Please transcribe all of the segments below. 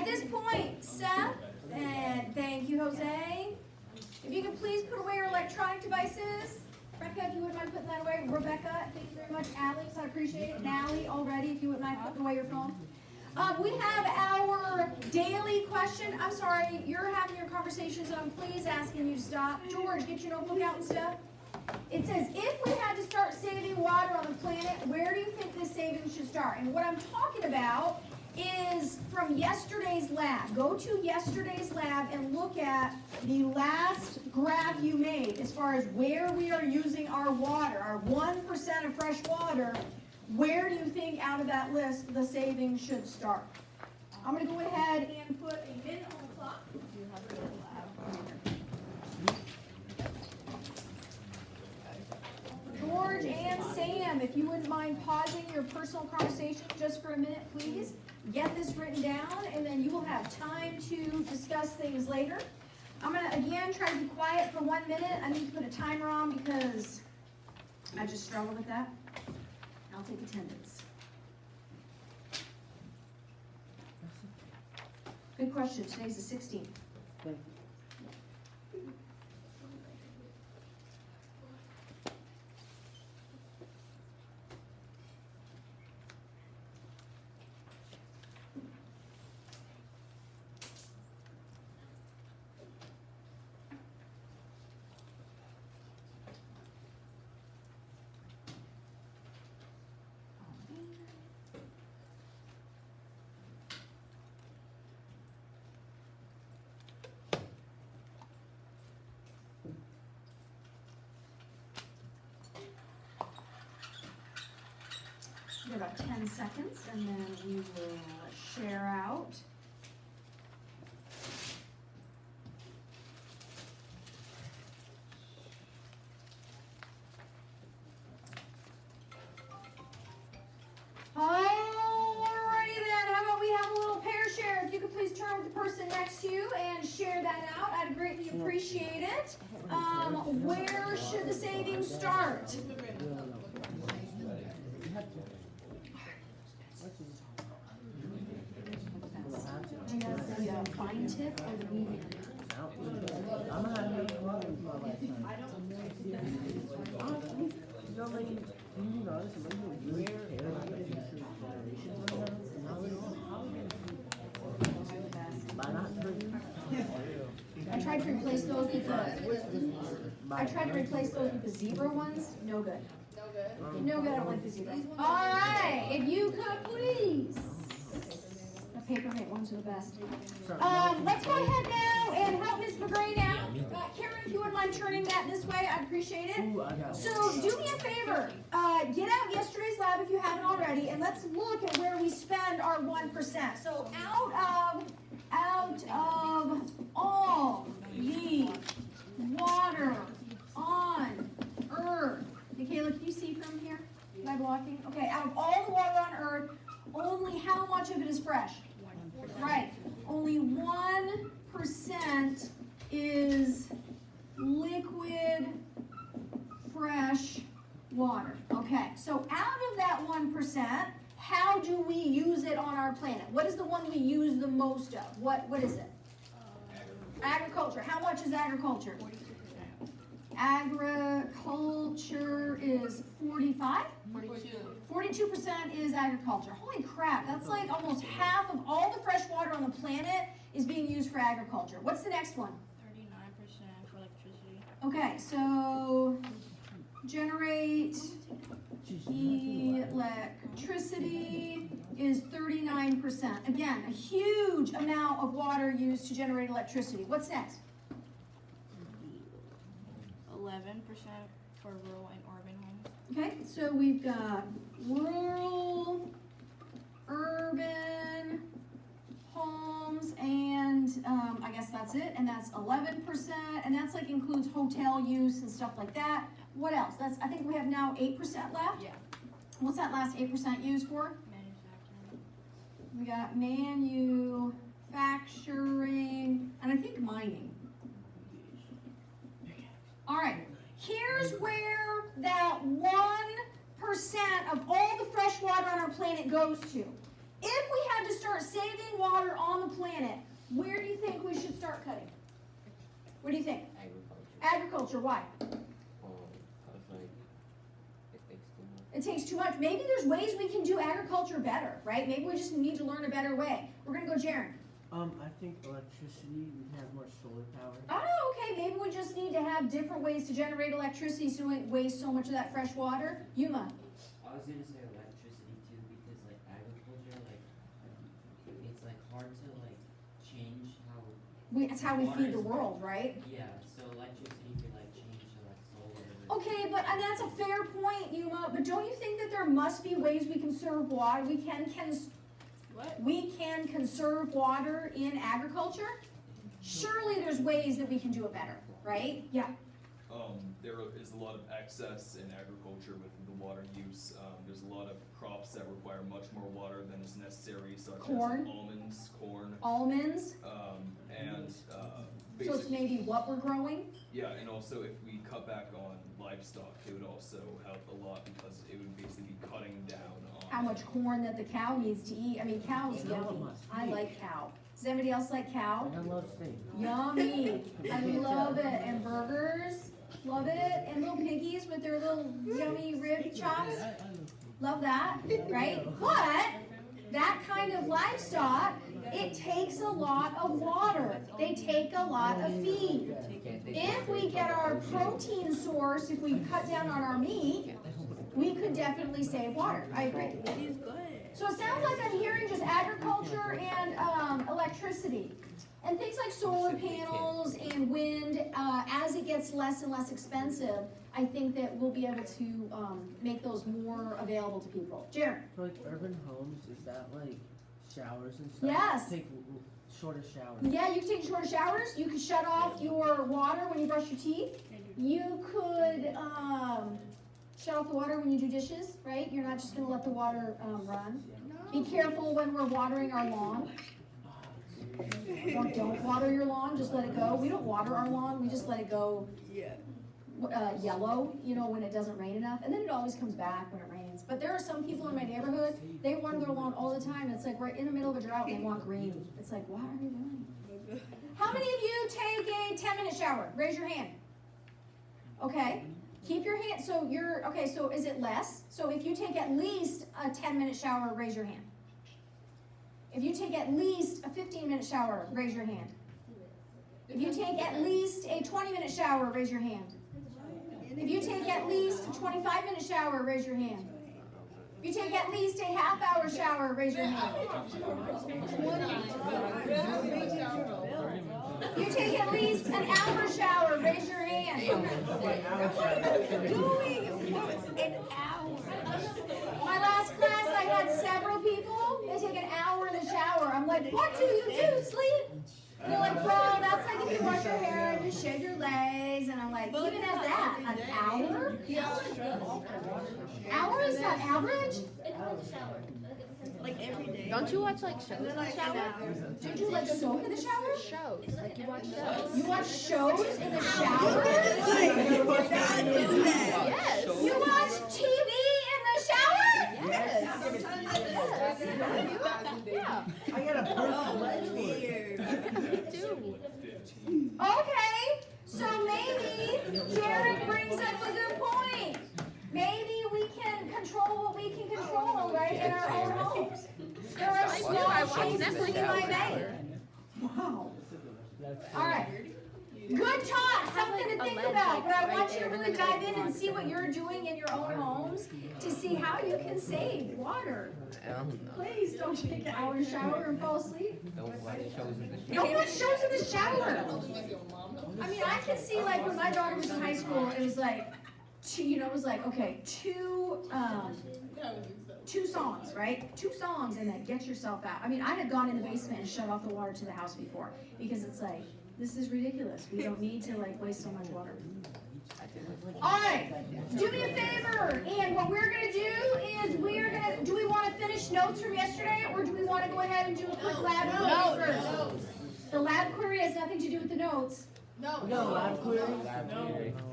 At this point, Seth, and thank you, Jose. If you could please put away your electronic devices. Rebecca, if you wouldn't mind putting that away. Rebecca, thank you very much. Alex, I appreciate it. And Allie, already, if you wouldn't mind putting away your phone. We have our daily question. I'm sorry, you're having your conversation, so I'm please asking you to stop. George, get your notebook out and stuff. It says, if we had to start saving water on the planet, where do you think this saving should start? And what I'm talking about is from yesterday's lab. Go to yesterday's lab and look at the last graph you made as far as where we are using our water, our 1% of fresh water. Where do you think out of that list the savings should start? I'm going to go ahead and put a minute on the clock. George and Sam, if you wouldn't mind pausing your personal conversation just for a minute, please. Get this written down, and then you will have time to discuss things later. I'm going to, again, try to be quiet for 1 minute. I need to put a timer on because I just struggle with that. I'll take attendance. Good question. Today's the 16th. About 10 seconds, and then we will share out. Alrighty then, how about we have a little pair share? If you could please turn with the person next to you and share that out, I'd greatly appreciate it. Where should the savings start? Do you have the fine tip or the medium? I tried to replace those with the zebra ones. No good. No good. I don't like the zebra. All right, if you could please. The papermate ones are the best. Let's go ahead now and help Ms. McGray now. Karen, if you wouldn't mind turning that this way, I'd appreciate it. So do me a favor. Get out yesterday's lab if you haven't already, and let's look at where we spend our 1%. So out of all the water on Earth. Michaela, can you see from here? Am I blocking? Okay, out of all the water on Earth, only how much of it is fresh? Right. Only 1% is liquid fresh water. Okay, so out of that 1%, how do we use it on our planet? What is the one we use the most of? What is it? Agriculture. How much is agriculture? 42%. Agriculture is 45? 42% is agriculture. Holy crap, that's like almost half of all the fresh water on the planet is being used for agriculture. What's the next one? 39% for electricity. Okay, so generate electricity is 39%. Again, a huge amount of water used to generate electricity. What's next? 11% for rural and urban homes. Okay, so we've got rural, urban homes, and I guess that's it, and that's 11%, and that's like includes hotel use and stuff like that. What else? I think we have now 8% left. Yeah. What's that last 8% used for? Manufacturing. We got manufacturing, and I think mining. All right, here's where that 1% of all the fresh water on our planet goes to. If we had to start saving water on the planet, minute. Where do you think we should start cutting? What do you think? Agriculture. Agriculture, why? Cause like it takes too much. It takes too much. Maybe there's ways we can do agriculture better, right? Maybe we just need to learn a better way. We're gonna go Jaren. I think electricity, we can have more solar power. Oh, okay, maybe we just need to have different ways to generate electricity so we don't waste so much of that fresh water. Yuma. I was gonna say electricity too, because like agriculture, like it's like hard to like change how. It's how we water feed the is- world, right? Yeah, so electricity could like change to like solar. Okay, but and that's a fair point, Yuma. But don't you think that there must be ways we can conserve water? What? We can conserve water in agriculture? Surely there's ways that we can do it better, right? Yeah. There is a lot of excess in agriculture with the water use. There's a lot of crops that require much more water than is necessary, such Corn. as almonds, corn, Almonds. and So it's maybe what we're growing. yeah, and also if we cut back on livestock, it would also help a lot because it would basically be cutting down on How much corn that the cow needs to eat. I mean, cows Yeah, yummy. must I be. like cow. Does anybody else like cow? I love steak. Yummy. I love it. And burgers. Love it. And little piggies with their little yummy rib chops. Love that, right? But that kind of livestock, it takes a lot of water. They take a lot of feed. If we get our protein source, if we cut down on our meat, we could definitely save water. I agree. He's good. So it sounds like I'm hearing just agriculture and electricity. And things like solar panels and wind, as it gets less and less expensive, I think that we'll be able to make those more available to people. Jared? For like urban homes, is that like showers and stuff? Yes. Take shorter showers. Yeah, you can take short showers. You could shut off your water when you brush your teeth. You could shut off the water when you do dishes, right? You're not just gonna let the water run. Be careful when we're watering our lawn. Or don't water your lawn, just let it go. We don't water our lawn, we just let it go yellow, you know, when it doesn't rain enough. And then it always comes back when it rains. But there are some people in my neighborhood, they water their lawn all the time. It's like we're in the middle of a drought and they want green. It's like, what are you doing? How many of you take a 10-minute shower? Raise your hand. Okay. Keep your hand, so you're, okay, so is it less? So if you take at least a 10-minute shower, raise your hand. If you take at least a 15-minute shower, raise your hand. If you take at least a 20-minute shower, raise your hand. If you take at least a 25-minute shower, raise your hand. If you take at least a half-hour shower, raise your hand. If you take at least an hour shower, raise your hand. My last class, I had several people, they take an hour in the shower. I'm like, what do you do, sleep? And they're like, bro, that's like if you wash your hair and you shave your legs. And I'm like, even at that, an hour? Hour is not average? Like every day. Don't you watch like shows in the shower? Did you like soak in the shower? Shows, like you watch shows. You watch shows in the shower? Yes. You watch TV in the shower? Yes. Yeah. I got a personal Me too. Okay, so maybe Jared brings up a good point. Maybe we can control what we can control, right, in our own homes. There are small changes we can make. Wow. All right. Good talk, something to think about, but I want you to really dive in and see what you're doing in your own homes to see how you can save water. Please don't take an hour shower and fall asleep. Don't watch shows in the Don't watch shows in the shower. I mean, I can see like when my daughter was in high school, it was like, it was like, okay, two songs, right? 2 songs and then get yourself out. I mean, I had gone in the basement and shut off the water to the house before because it's like, this is ridiculous. We don't need to like waste so much water. All right, do me a favor, and what we're gonna do is do we want to finish notes from yesterday, or do we want to go ahead and do a quick lab query first? The lab query has nothing to do with the notes. No, lab query.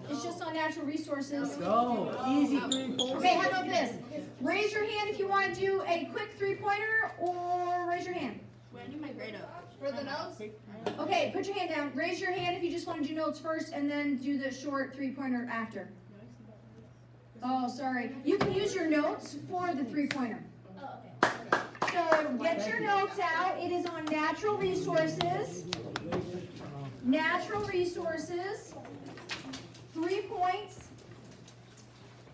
It's just on natural resources. Go. Easy 3 points. Okay, how about this? Raise your hand if you want to do a quick 3-pointer, or raise your hand. Wait, I need my grade up. For the notes? Okay, put your hand down. Raise your hand if you just want to do notes first and then do the short 3-pointer after. Oh, sorry. You can use your notes for the 3-pointer. So get your notes out. It is on natural resources. Natural resources. 3 points.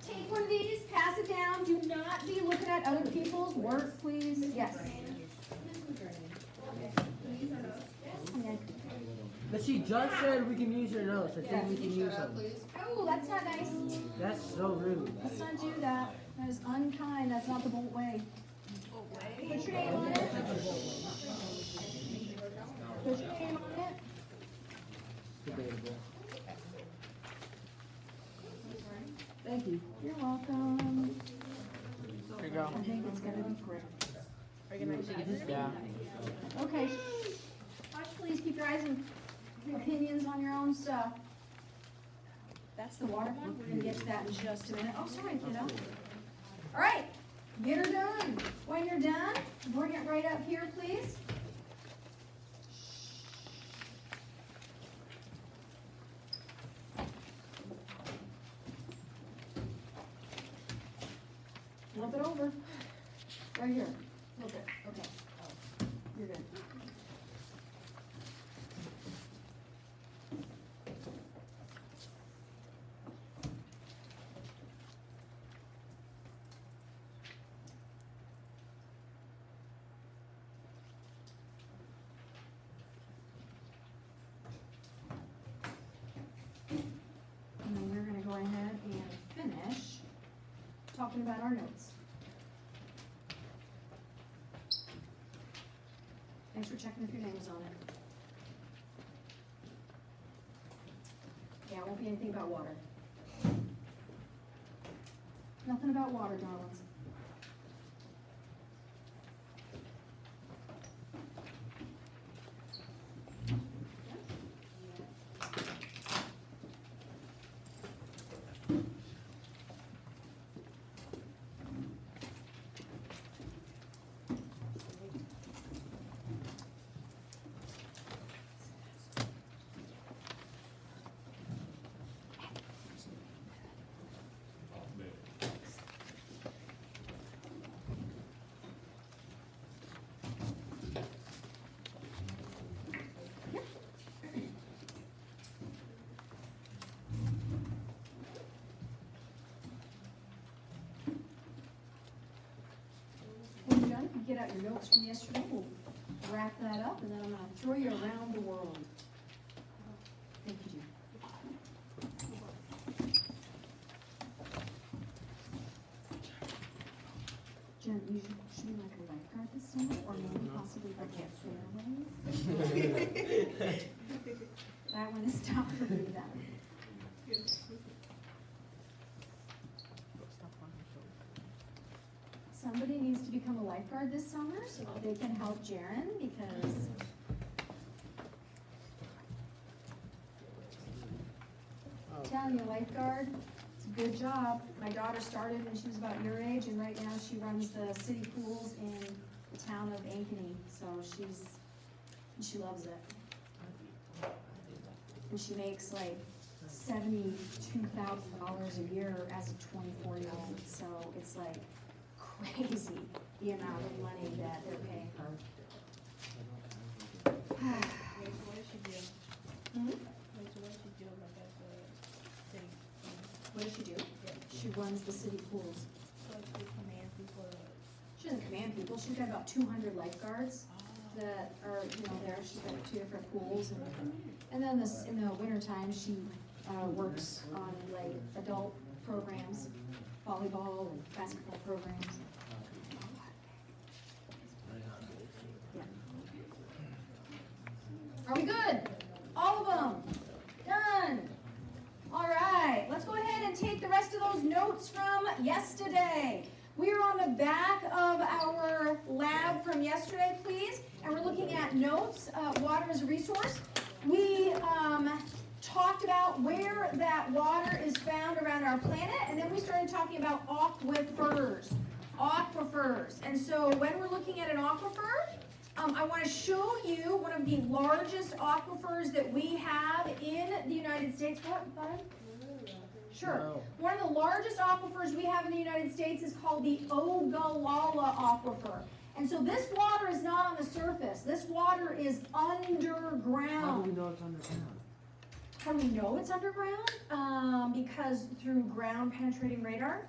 Take one of these, pass it down. Do not be looking at other people's work, please. Yes. But she just said we can use your notes. I think we can use them. Oh, that's not nice. That's so rude. Let's not do that. That is unkind. That's not the Bolt way. Put your name on it. Put your name on it. Debatable. Thank you. You're welcome. Here you go. I think it's gonna be great. Are you gonna actually get this? Yeah. Okay. Hush, please keep your eyes and opinions on your own stuff. That's the water one. We're gonna get to that in just a minute. Oh, sorry, kiddo. All right, get her done. When you're done, bring it right up here, please. Flip it over. Right here. Flip it. Okay. You're good. And then we're gonna go ahead and finish talking about our notes. Thanks for checking if your name was on it. Yeah, it won't be anything about water. Nothing about water, darlings. When you're done, if you get out your notes from yesterday, we'll wrap that up, and then I'm gonna throw you around the world. Thank you, Jim. Jen, you should be like a lifeguard this summer, or maybe possibly like a fairway. That one is tough for me, that. Somebody needs to become a lifeguard this summer so that they can help Jaren, because I'm telling you, lifeguard, it's a good job. My daughter started when she was about your age, and right now she runs the city pools in the town of Ankeny, so she loves it. And she makes like $72,000 a year as a 24-year-old, so it's like crazy the amount of money that they're paying her. What does she do? Hmm? What does she do like at the city? What does she do? She runs the city pools. So she command people to. She doesn't command people. She's got about 200 lifeguards that are, there. She's got 2 different pools, and then in the wintertime, she works on like adult programs, volleyball and basketball programs. Yeah. Are we good? All of them? Done. All right, let's go ahead and take the rest of those notes from yesterday. We are on the back of our lab from yesterday, please, and we're looking at notes, water as a resource. We talked about where that water is found around our planet, and then we started talking about aquifers. And so when we're looking at an aquifer, I want to show you one of the largest aquifers that we have in the United States. What, bud? Sure. No. One of the largest aquifers we have in the United States is called the Ogallala Aquifer. And so this water is not on the surface. This water is How do underground. we know it's underground? How do we know it's underground? Because through ground penetrating radar.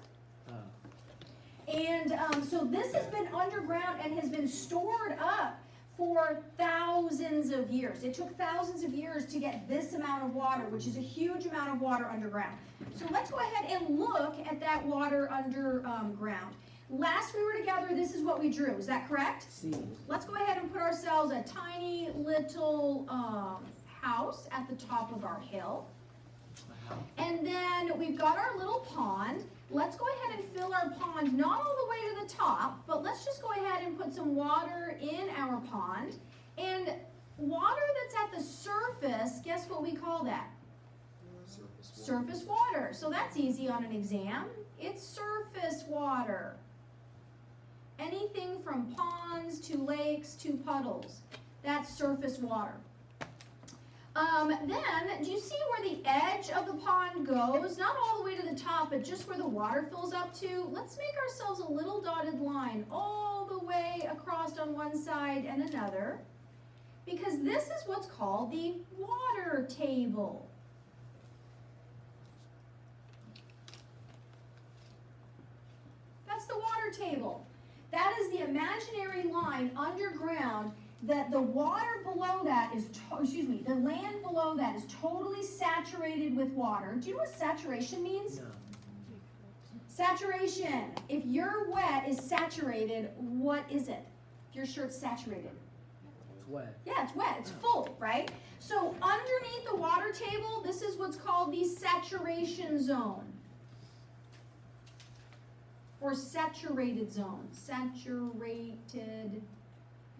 And so this has been underground and has been stored up for thousands of years. It took thousands of years to get this amount of water, which is a huge amount of water underground. So let's go ahead and look at that water underground. Last we were together, this is what we drew. Is that correct? See. Let's go ahead and put ourselves a tiny little house at the top of our hill. And then we've got our little pond. Let's go ahead and fill our pond, not all the way to the top, but let's just go ahead and put some water in our pond. And water that's at the surface, guess what we call that? Surface water. So that's easy on an exam. It's surface water. Anything from ponds to lakes to puddles, that's surface water. Then, do you see where the edge of the pond goes? Not all the way to the top, but just where the water fills up to. Let's make ourselves a little dotted line all the way across on one side and another, because this is what's called the water table. That's the water table. That is the imaginary line underground that the water below that is, the land below that is totally saturated with water. Do you know what saturation means? No. Saturation. If your wet is saturated, what is it? If your shirt's saturated. It's wet. Yeah, it's wet. It's full, right? So underneath the water table, this is what's called the saturation zone. Or saturated zone. Saturated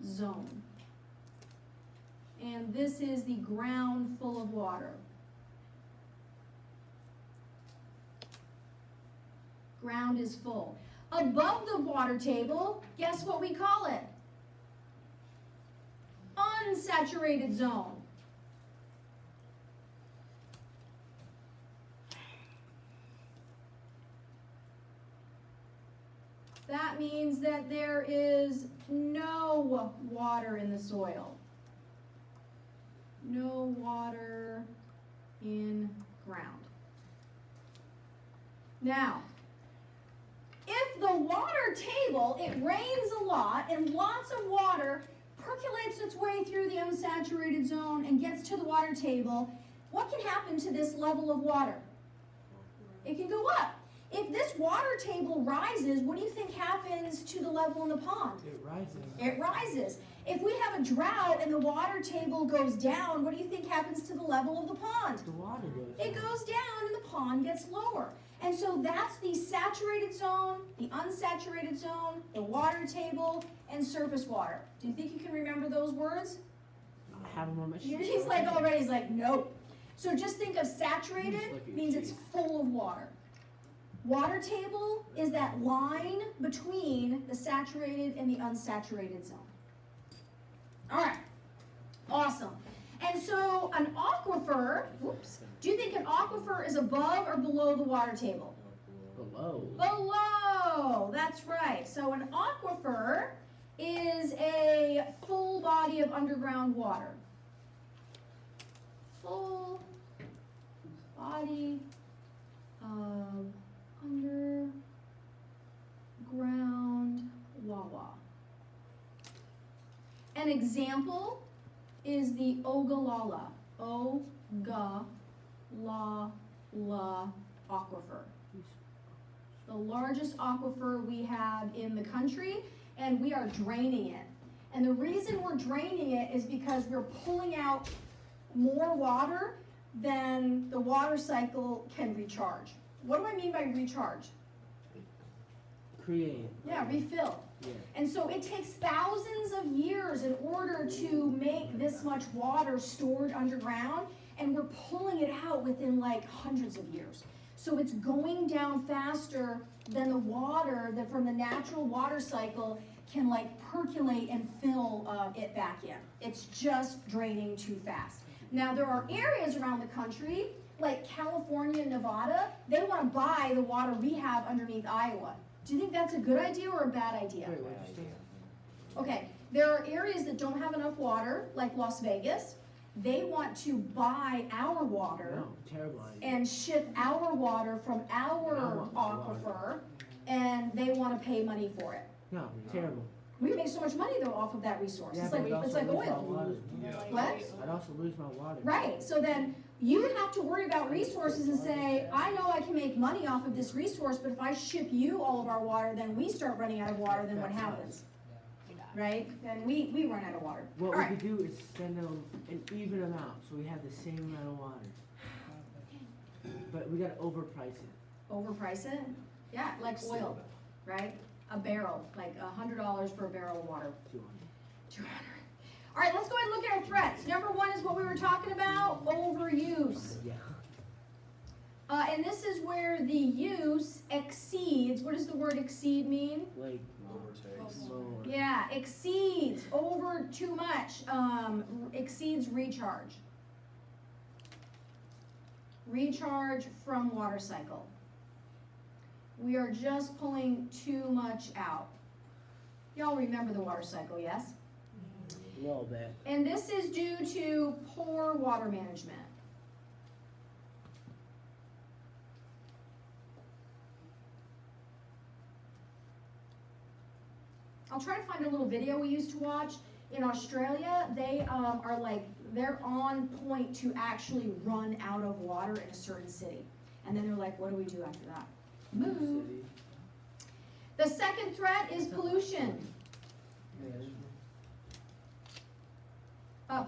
zone. And this is the ground full of water. Ground is full. Above the water table, guess what we call it? Unsaturated zone. That means that there is no water in the soil. No water in ground. Now, if the water table, it rains a lot and lots of water percolates its way through the unsaturated zone and gets to the water table, what can happen to this level of water? It can go up. If this water table rises, what do you think happens to the level in the pond? It rises. It rises. If we have a drought and the water table goes down, what do you think happens to the level of the pond? The water goes. It goes down and the pond gets lower. And so that's the saturated zone, the unsaturated zone, the water table, and surface water. Do you think you can remember those words? I have them on my sheet. He's like already, he's like, nope. So just think of saturated means it's full of water. Water table is that line between the saturated and the unsaturated zone. All right, awesome. And so an aquifer, do you think an aquifer is above or below the water table? Below. Below, that's right. So an aquifer is a full body of underground water. Full body of underground wawa. An example is the Ogallala, O-Ga-La-La aquifer. The largest aquifer we have in the country, and we are draining it. And the reason we're draining it is because we're pulling out more water than the water cycle can recharge. What do I mean by recharge? Create. Yeah, refill. Yeah. And so it takes thousands of years in order to make this much water stored underground, and we're pulling it out within like hundreds of years. So it's going down faster than the water that from the natural water cycle can like percolate and fill it back in. It's just draining too fast. Now there are areas around the country, like California, Nevada, they want to buy the water we have underneath Iowa. Do you think that's a good idea or a bad idea? Wait, what'd you say? Okay, there are areas that don't have enough water, like Las Vegas. They want to buy our water No, terrible idea. and ship our water from our I want my water. aquifer, and they want to pay money for it. No, terrible. We make so much money though off of that resource. Yeah, It's but like, we'd it's also like lose our oil. water. What? I'd also lose my water. Right, so then you would have to worry about resources and say, I know I can make money off of this resource, but if I ship you all of our water, then we start running out of water, then what happens? Right? Then we run out of water. What we Alright, could do is send them an even amount, so we have the same amount of water. But we gotta overprice it. overprice it? Yeah, like oil, right? A barrel, like $100 for a barrel of water. 200. 200. All right, let's go ahead and look at our threats. Number one is what we were talking about, overuse. Yeah. And this is where the use exceeds, what does the word exceed mean? Like, Overtakes. lower. Yeah, exceeds, over too much, exceeds recharge. Recharge from water cycle. We are just pulling too much out. Y'all remember the water cycle, yes? A little bit. And this is due to poor water management. I'll try to find a little video we used to watch. In Australia, they are like, they're on point to actually run out of water in a certain city. And then they're like, what do we do after that? Move. City. The second threat is pollution.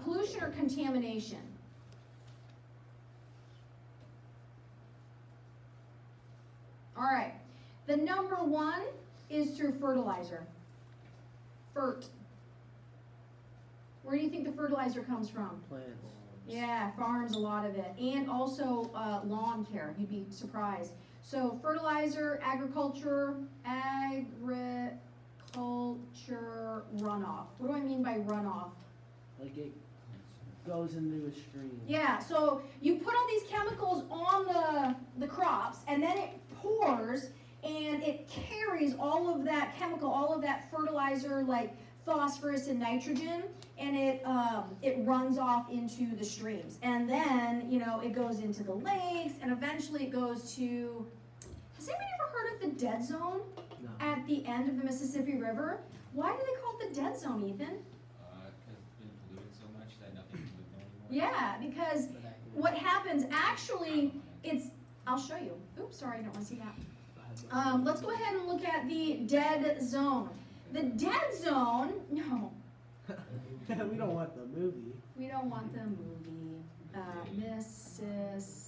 Pollution or contamination. All right. The number one is through fertilizer. Fert. Where do you think the fertilizer comes from? Plants. Yeah, farms, a lot of it. And also lawn care. You'd be surprised. So fertilizer, agriculture, runoff. What do I mean by runoff? Like it goes into a stream. Yeah, so you put all these chemicals on the crops, and then it pours, and it carries all of that chemical, all of that fertilizer, like phosphorus and nitrogen, and it runs off into the streams. And then, you know, it goes into the lakes, and eventually it goes to, has anybody ever heard of the dead zone No. at the end of the Mississippi River? Why do they call it the dead zone, Ethan? Because it's been polluted so much that nothing can live there anymore. Yeah, because what happens, actually, it's, I'll show you. Oops, sorry, I don't want to see that. Let's go ahead and look at the dead zone. The dead zone, no, We don't want the movie. we don't want the movie.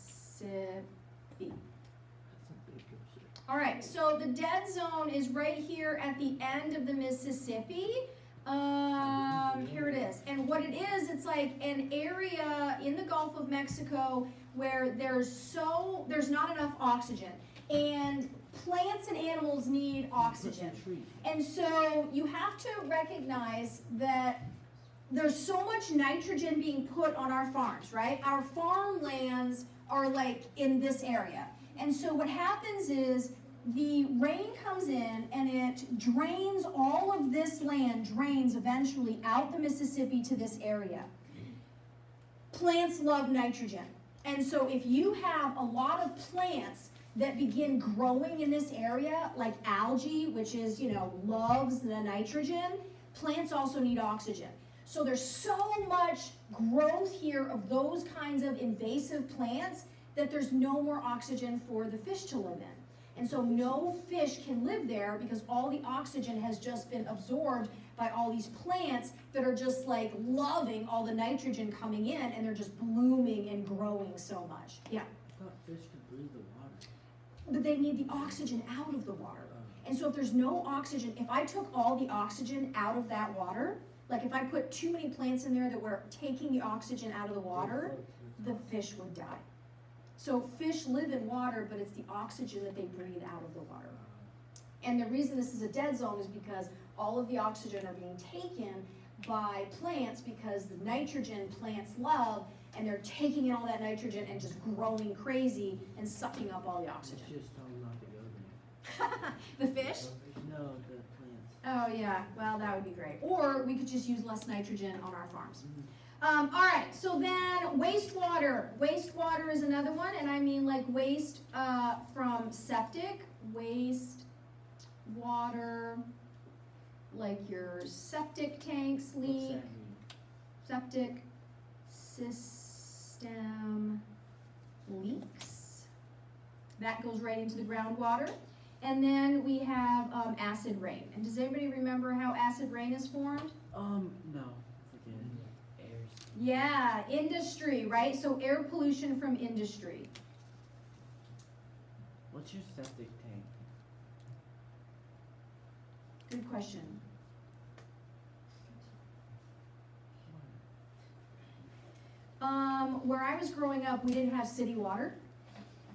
Mississippi. That's a big picture. All right, so the dead zone is right here at the end of the Mississippi. Here it is. And what it is, it's like an area in the Gulf of Mexico where there's not enough oxygen. And plants and animals need oxygen. Put some trees. And so you have to recognize that there's so much nitrogen being put on our farms, right? Our farmlands are like in this area. And so what happens is the rain comes in and it drains all of this land, drains eventually out the Mississippi to this area. Plants love nitrogen. And so if you have a lot of plants that begin growing in this area, like algae, which is, loves the nitrogen, plants also need oxygen. So there's so much growth here of those kinds of invasive plants that there's no more oxygen for the fish to live in. And so no fish can live there because all the oxygen has just been absorbed by all these plants that are just like loving all the nitrogen coming in, and they're just blooming and growing so much. Yeah. I thought fish could breathe the water. But they need the oxygen out of the water. And so if there's no oxygen, if I took all the oxygen out of that water, like if I put too many plants in there that were taking the oxygen out of the water, the fish would die. So fish live in water, but it's the oxygen that they breathe out of the water. And the reason this is a dead zone is because all of the oxygen are being taken by plants because the nitrogen plants love, and they're taking in all that nitrogen and just growing crazy and sucking up all the Let's oxygen. just tell them not to go The fish? there. No, the plants. Oh yeah, well that would be great. Or we could just use less nitrogen on our farms. All right, so then wastewater. Wastewater is another one, and I mean like waste from septic, waste water, like your septic tanks What's leak, that mean? septic system leaks. That goes right into the groundwater. And then we have acid rain. And does anybody remember how acid rain is formed? No, forget it. Airs. Yeah, industry, right? So air pollution from industry. What's your septic tank? Good question. Where I was growing up, we didn't have city water.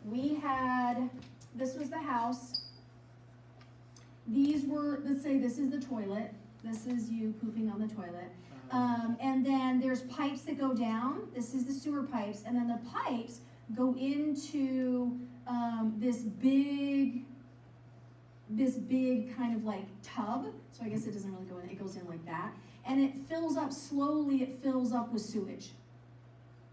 We had, this was the house. These were, let's say this is the toilet. This is you pooping on the toilet. And then there's pipes that go down. This is the sewer pipes. And then the pipes go into this big kind of like tub. So I guess it doesn't really go in, it goes in like that. And it fills up slowly, it fills up with sewage.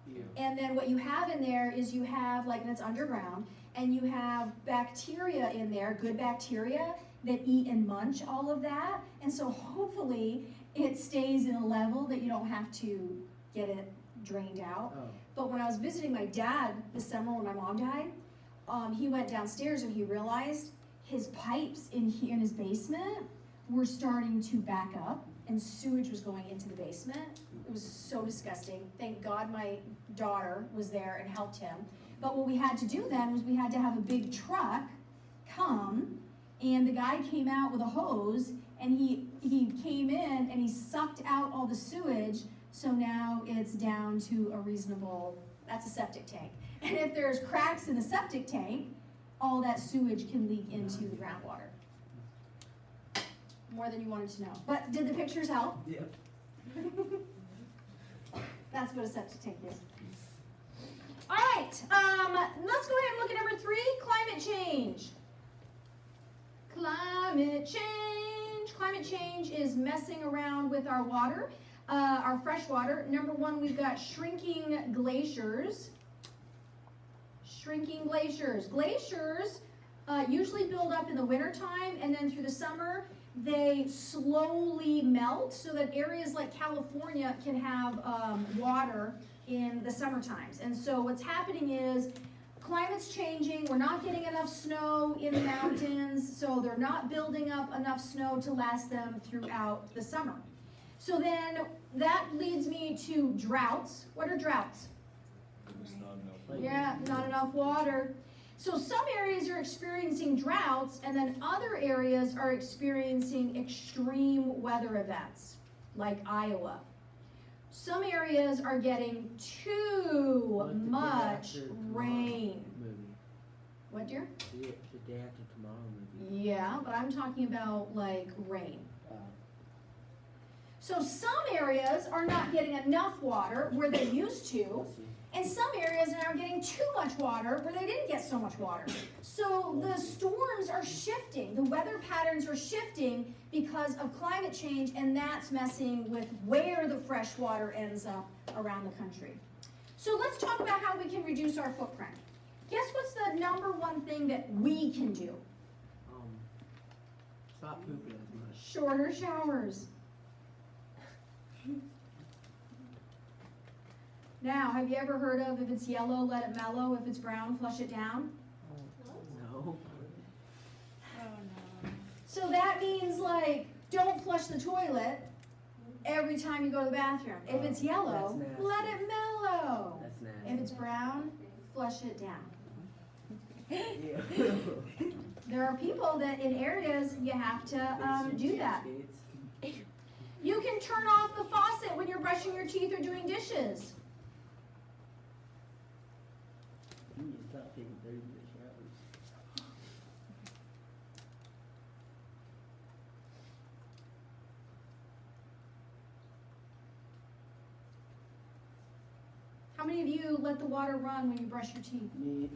Yeah. And then what you have in there is you have, like, and it's underground, and you have bacteria in there, good bacteria, that eat and munch all of that. And so hopefully it stays in a level that you don't have to get it drained out. Oh, But when I was visiting my dad this summer when my mom died, he went downstairs and he realized his pipes in his basement were starting to back up, and sewage was going into the basement. It was so disgusting. Thank God my daughter was there and helped him. But what we had to do then was we had to have a big truck come, and the guy came out with a hose, and he came in and he sucked out all the sewage, so now it's down to a reasonable, that's a septic tank. And if there's cracks in the septic tank, all that sewage can leak into the groundwater. More than you wanted to know. But did the pictures help? yep. That's what a septic tank is. All right, let's go ahead and look at number 3, climate change. Climate change. Climate change is messing around with our water, our fresh water. Number 1, we've got shrinking glaciers. Shrinking glaciers. Glaciers usually build up in the wintertime, and then through the summer, they slowly melt so that areas like California can have water in the summer times. And so what's happening is climate's changing, we're not getting enough snow in the mountains, so they're not building up enough snow to last them throughout the summer. So then that leads me to droughts. What are droughts? There's not enough. Yeah, not enough water. So some areas are experiencing droughts, and then other areas are experiencing extreme weather events, like Iowa. Some areas are getting too Like the day much after tomorrow rain. Movie. What, dear? The day after tomorrow movie. Yeah, but I'm talking about like rain. So some areas are not getting enough water where they used to, and some areas are getting too much water where they didn't get so much water. So the storms are shifting, the weather patterns are shifting because of climate change, and that's messing with where the fresh water ends up around the country. So let's talk about how we can reduce our footprint. Guess what's the number 1 thing that we can do? Stop pooping as much. Shorter showers. Now, have you ever heard of if it's yellow, let it mellow, if it's brown, flush it down? No. Oh no. So that means like, don't flush the toilet every time you go to the bathroom. If it's yellow, That's nasty. let it mellow. That's nasty. If it's brown, flush it down. Yeah. There are people that in areas you have to do that. You can turn off the faucet when you're brushing your teeth or doing dishes. You need to stop taking 30-minute showers. How many of you let the water run when you brush your teeth? Me,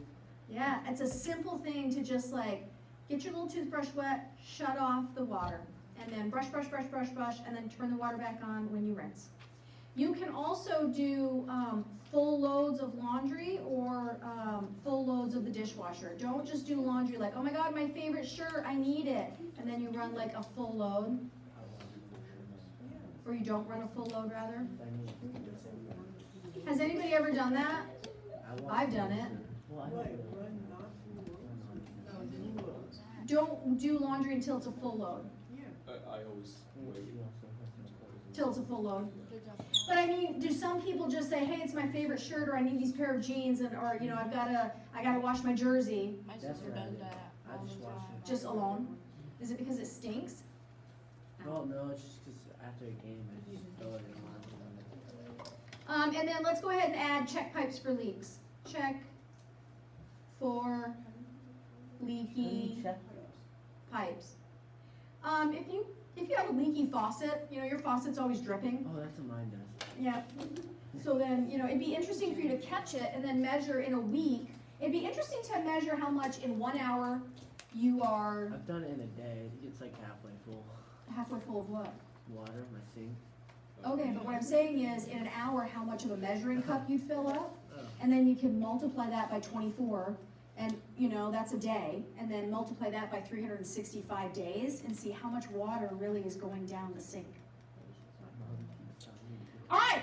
Yeah, it's a simple thing to just like get your little toothbrush wet, shut off the water, and then brush, brush, brush, brush, brush, and then turn the water back on when you rinse. You can also do full loads of laundry or full loads of the dishwasher. Don't just do laundry like, oh my God, my favorite shirt, I need it. And then you run like a full load, or you don't run a full load rather. Has anybody ever done that? I've done it. Don't do laundry until it's a full load, I always wait. till it's a full load. Good job. But I mean, do some people just say, hey, it's my favorite shirt, or I need these pair of jeans, and, or, you know, I gotta wash my jersey, My That's sister what I does do. that I all just the wash time. just alone? Is it because it stinks? Well, no, it's just 'cause after a game, I just throw it in water. And then let's go ahead and add check pipes for leaks. Check for leaky pipes. If you have a leaky faucet, you know, your faucet's always dripping. Oh, that's what mine does. Yeah. So then, you know, it'd be interesting for you to catch it and then measure in a week. It'd be interesting to measure how much in 1 hour you are I've done it in a day. It's like halfway full. halfway full of what? Water, my sink. Okay, but what I'm saying is in an hour, how much of a measuring cup you'd fill up? Oh. And then you can multiply that by 24, and you know, that's a day, and then multiply that by 365 days and see how much water really is going down the sink. All right,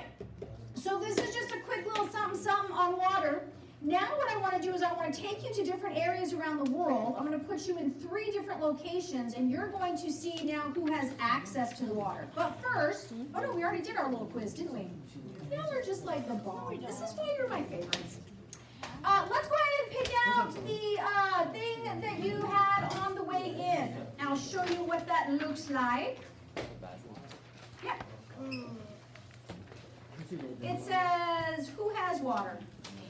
so this is just a quick little something on water. Now what I want to do is I want to take you to different areas around the world. I'm going to put you in 3 different locations, and you're going to see now who has access to the water. But first, oh no, we already did our little quiz, didn't we? Y'all are just like the bomb. This is why you're my favorites. Let's go ahead and pick out the thing that you had on the way in. I'll show you what that looks like. Yeah. It says, who has water?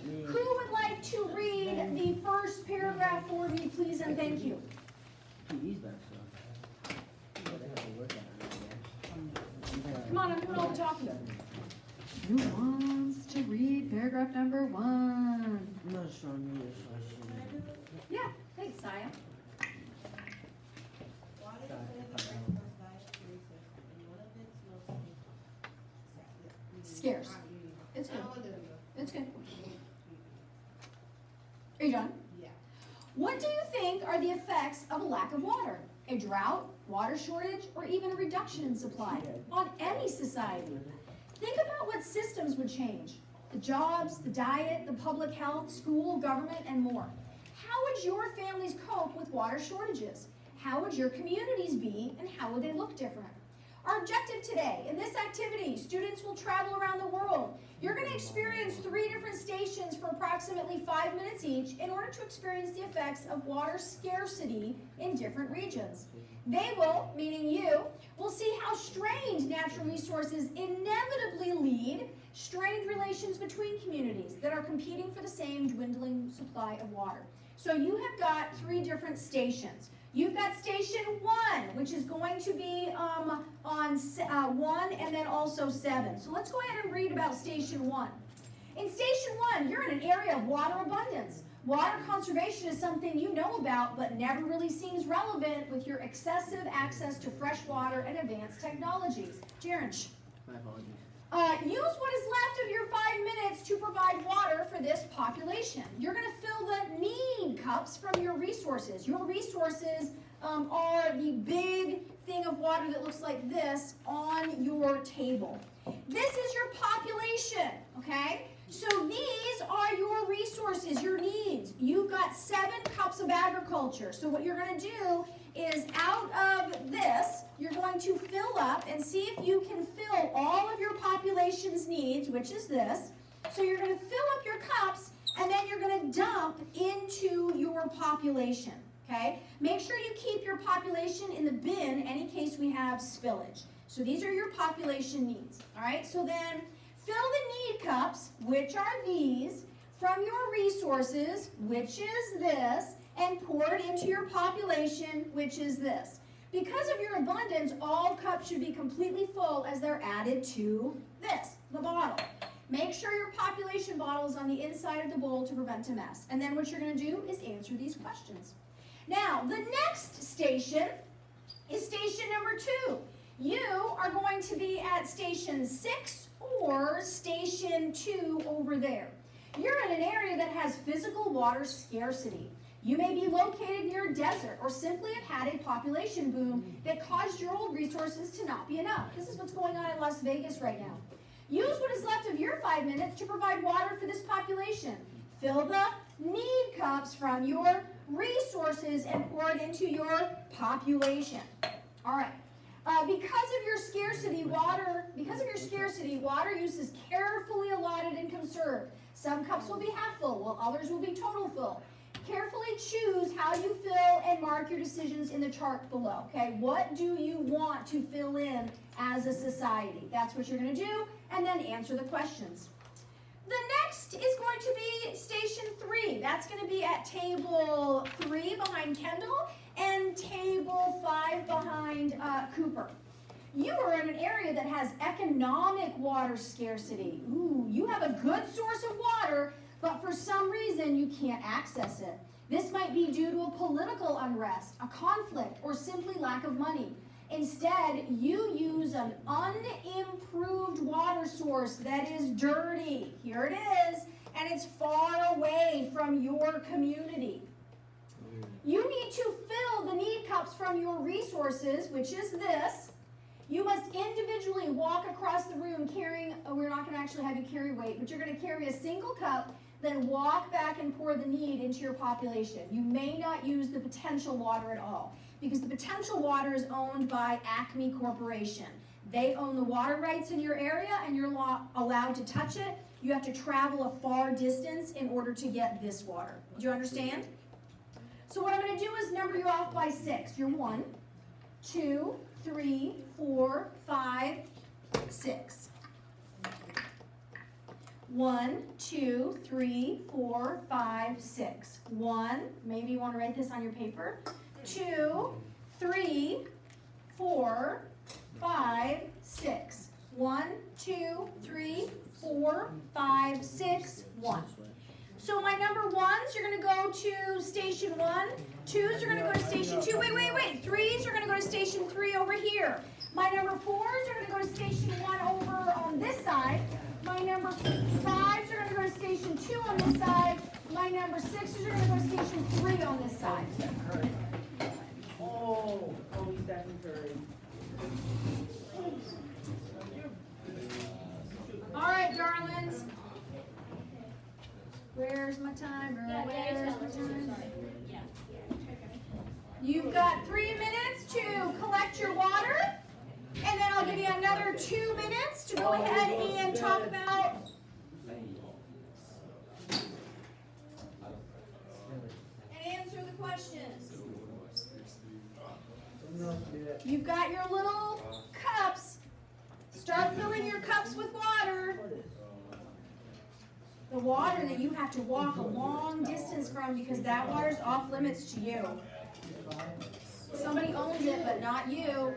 Who would like to read the first paragraph for me, please, and thank you? PE's back, so. You gotta have to work at it, I guess. Come on, I'm doing all the talking. Who wants to read paragraph number 1? I'm not a strong reader, so I shouldn't. Yeah, thanks, Saya. Water is one of the earth's most valuable resources, and one of its most Scarce. It's good. Oh, there we go. It's good. Are you done? Yeah. What do you think are the effects of a lack of water? A drought, water shortage, or even a reduction in supply on any society? Think about what systems would change. The jobs, the diet, the public health, school, government, and more. How would your families cope with water shortages? How would your communities be, and how would they look different? Our objective today, in this activity, students will travel around the world. You're going to experience 3 different stations for approximately 5 minutes each in order to experience the effects of water scarcity in different regions. They will, meaning you, will see how strained natural resources inevitably lead strained relations between communities that are competing for the same dwindling supply of water. So you have got 3 different stations. You've got station 1, which is going to be on 1 and then also 7. So let's go ahead and read about station 1. In station 1, you're in an area of water abundance. Water conservation is something you know about, but never really seems relevant with your excessive access to fresh water and advanced technologies. Jaren, My apologies. use what is left of your 5 minutes to provide water for this population. You're going to fill the need cups from your resources. Your resources are the big thing of water that looks like this on your table. This is your population, okay? So these are your resources, your needs. You've got 7 cups of agriculture. So what you're going to do is out of this, you're going to fill up and see if you can fill all of your population's needs, which is this. So you're going to fill up your cups and then you're going to dump into your population, okay? Make sure you keep your population in the bin in any case we have spillage. So these are your population needs, all right? So then fill the need cups, which are these, from your resources, which is this, and pour it into your population, which is this. Because of your abundance, all cups should be completely full as they're added to this, the bottle. Make sure your population bottle is on the inside of the bowl to prevent a mess. And then what you're going to do is answer these questions. Now, the next station is station number 2. You are going to be at station 6 or station 2 over there. You're in an area that has physical water scarcity. You may be located near a desert or simply have had a population boom that caused your old resources to not be enough. This is what's going on in Las Vegas right now. Use what is left of your 5 minutes to provide water for this population. Fill the need cups from your resources and pour it into your population. All right. Because of your scarcity, water use is carefully allotted and conserved. Some cups will be half full, while others will be total full. Carefully choose how you fill and mark your decisions in the chart below. Okay, what do you want to fill in as a society? That's what you're going to do, and then answer the questions. The next is going to be station 3. That's going to be at table 3 behind Kendall and table 5 behind Cooper. You are in an area that has economic water scarcity. Ooh, you have a good source of water, but for some reason you can't access it. This might be due to a political unrest, a conflict, or simply lack of money. Instead, you use an unimproved water source that is dirty. Here it is, and it's far away from your community. You need to fill the need cups from your resources, which is this. You must individually walk across the room carrying, we're not going to actually have you carry weight, but you're going to carry a single cup, then walk back and pour the need into your population. You may not use the potential water at all, because the potential water is owned by Acme Corporation. They own the water rights in your area, and you're allowed to touch it. You have to travel a far distance in order to get this water. Do you understand? So what I'm going to do is number you off by 6. You're 1, 2, 3, 4, 5, 6. 1, 2, 3, 4, 5, 6. 1, maybe you want to write this on your paper. 2, 3, 4, 5, 6. 1, 2, 3, 4, 5, 6, 1. So my number 1s, you're going to go to station 1. 2s are going to go to station 2. Wait. 3s are going to go to station 3 over here. My number 4s are going to go to station 1 over on this side. My number 5s are going to go to station 2 on this side. My number 6s are going to go to station 3 on this side. Oh, he's Stephen Curry. All right, darlings. Where's my timer? Where's my timer? You've got 3 minutes to collect your water, and then I'll give you another 2 minutes to go ahead and talk about. And answer the questions. You've got your little cups. Start filling your cups with water. The water that you have to walk a long distance from, because that water's off limits to you. Somebody owns it, but not you.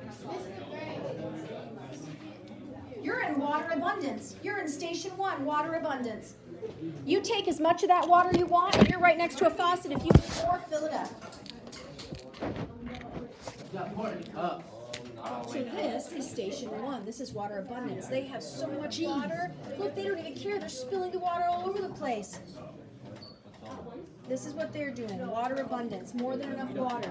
You're in water abundance. You're in station 1, water abundance. You take as much of that water you want, and you're right next to a faucet. If you pour, fill it up. Got more than cups. So this is station 1. This is water abundance. They have so much water. Look, they don't even care. They're spilling the water all over the place. This is what they're doing. Water abundance. More than enough water.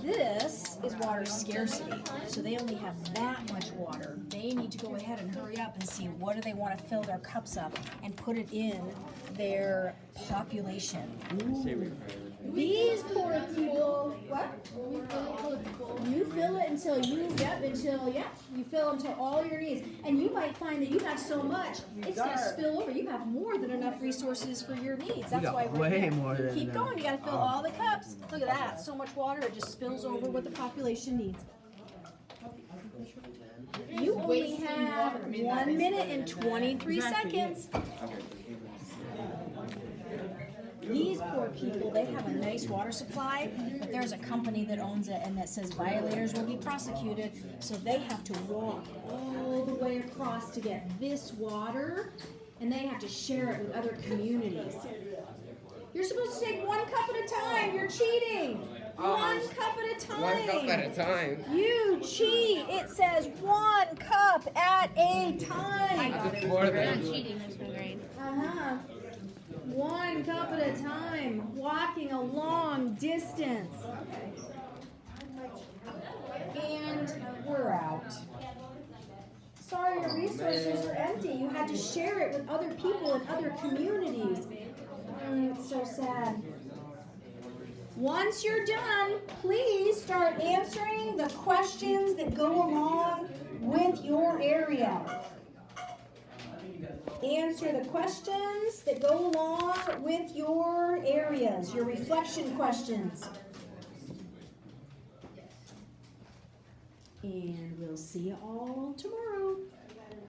This is water scarcity. So they only have that much water. They need to go ahead and hurry up and see what do they want to fill their cups up and put it in their population. These poor people, what? You fill it until you fill until all your needs. And you might find that you have so much, it's going to spill over. You have more than enough resources for your needs. That's why way more than keep enough. going. You got to fill all the cups. Look at that. So much water, it just spills over what the population needs. You only have 1 minute and 23 seconds. These poor people, they have a nice water supply, but there's a company that owns it and that says violators will be prosecuted, so they have to walk all the way across to get this water, and they have to share it with other communities. You're supposed to take 1 cup at a time. You're cheating. 1 cup at a time. 1 cup at a time. You cheat. It says 1 cup at a time. That's more than. Cheating has been great. Uh-huh. 1 cup at a time. Walking a long distance. And we're out. Sorry, your resources are empty. You had to share it with other people in other communities. It's so sad. Once you're done, please start answering the questions that go along with your area. Answer the questions that go along with your areas, your reflection questions. And we'll see you all tomorrow.